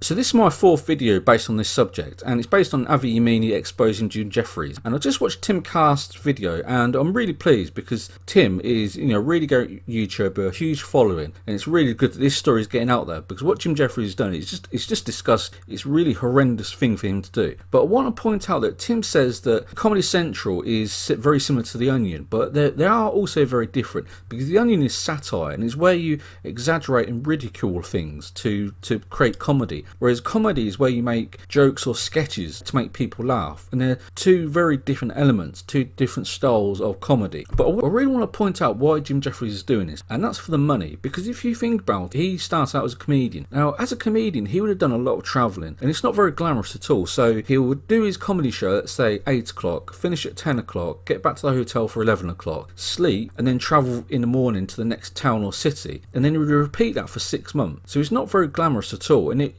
So this is my fourth video based on this subject, and it's based on Avi Yemini exposing Jim Jefferies. And I just watched Tim Cast's video, and I'm really pleased because Tim is, a really great YouTuber, a huge following, and it's really good that this story is getting out there, because what Jim Jefferies has done is just discussed. It's a really horrendous thing for him to do. But I want to point out that Tim says that Comedy Central is very similar to The Onion, but they are also very different, because The Onion is satire and it's where you exaggerate and ridicule things to create comedy. Whereas comedy is where you make jokes or sketches to make people laugh. And they're two very different elements, two different styles of comedy. But I really want to point out why Jim Jefferies is doing this. And that's for the money. Because if you think about it, he starts out as a comedian. Now, as a comedian, he would have done a lot of travelling. And it's not very glamorous at all. So he would do his comedy show at, say, 8 o'clock, finish at 10 o'clock, get back to the hotel for 11 o'clock, sleep, and then travel in the morning to the next town or city. And then he would repeat that for 6 months. So it's not very glamorous at all. And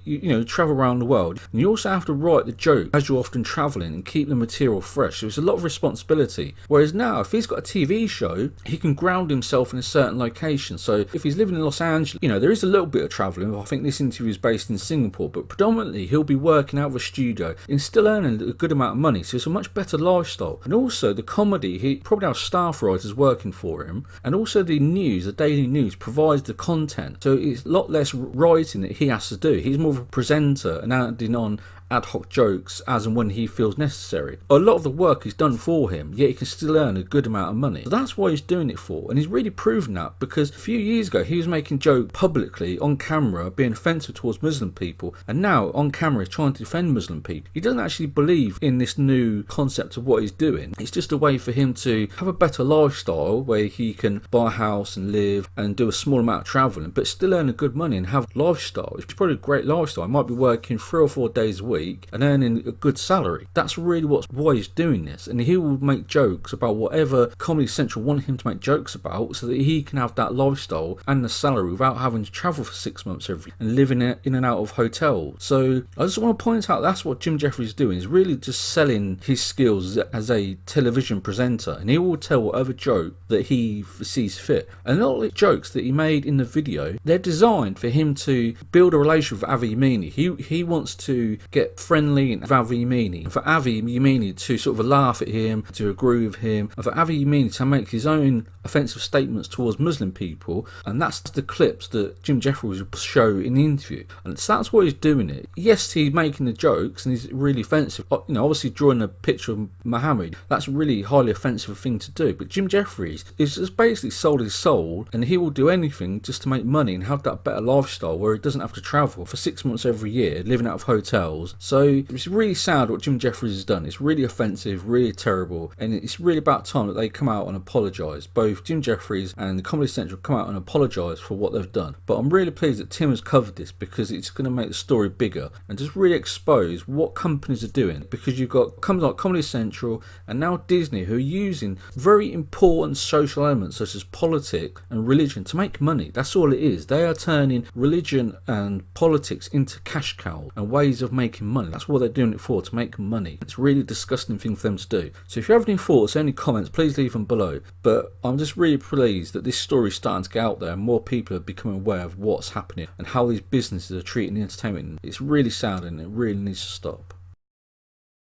travel around the world, and you also have to write the joke as you're often travelling and keep the material fresh. So it's a lot of responsibility. Whereas now, if he's got a TV show, he can ground himself in a certain location. So if he's living in Los Angeles, there is a little bit of travelling. I think this interview is based in Singapore, but predominantly he'll be working out of a studio and still earning a good amount of money. So it's a much better lifestyle. And also the comedy, he probably has staff writers working for him, and also the news, the daily news provides the content. So it's a lot less writing that he has to do. He's more of a presenter and adding on ad hoc jokes as and when he feels necessary. A lot of the work is done for him, yet he can still earn a good amount of money. So that's why he's doing it for, and he's really proven that, because a few years ago he was making jokes publicly on camera being offensive towards Muslim people, and now on camera he's trying to defend Muslim people. He doesn't actually believe in this new concept of what he's doing. It's just a way for him to have a better lifestyle where he can buy a house and live and do a small amount of travelling, but still earn a good money and have a lifestyle. It's probably a great lifestyle. He might be working 3 or 4 days a week and earning a good salary. That's really why he's doing this, and he will make jokes about whatever Comedy Central want him to make jokes about, so that he can have that lifestyle and the salary without having to travel for 6 months every and living in and out of hotels. So I just want to point out that's what Jim Jefferies is doing. Is really just selling his skills as a television presenter, and he will tell whatever joke that he sees fit. And all the jokes that he made in the video, they're designed for him to build a relationship with Avi Yemini. He wants to get friendly with Avi Yemini, and for Avi Yemini to sort of laugh at him, to agree with him, and for Avi Yemini to make his own offensive statements towards Muslim people. And that's the clips that Jim Jefferies will show in the interview, and so that's why he's doing it. Yes, he's making the jokes and he's really offensive, obviously drawing a picture of Muhammad, that's a really highly offensive thing to do. But Jim Jefferies is just basically sold his soul, and he will do anything just to make money and have that better lifestyle where he doesn't have to travel for 6 months every year living out of hotels. So it's really sad what Jim Jefferies has done. It's really offensive, really terrible, and it's really about time that they come out and apologise. Both Jim Jefferies and the Comedy Central come out and apologise for what they've done. But I'm really pleased that Tim has covered this, because it's going to make the story bigger and just really expose what companies are doing. Because you've got companies like Comedy Central and now Disney who are using very important social elements such as politics and religion to make money. That's all it is. They are turning religion and politics into cash cows and ways of making money. That's what they're doing it for, to make money. It's a really disgusting thing for them to do. So if you have any thoughts, any comments, please leave them below. But I'm just really pleased that this story is starting to get out there and more people are becoming aware of what's happening and how these businesses are treating the entertainment. It's really sad and it really needs to stop.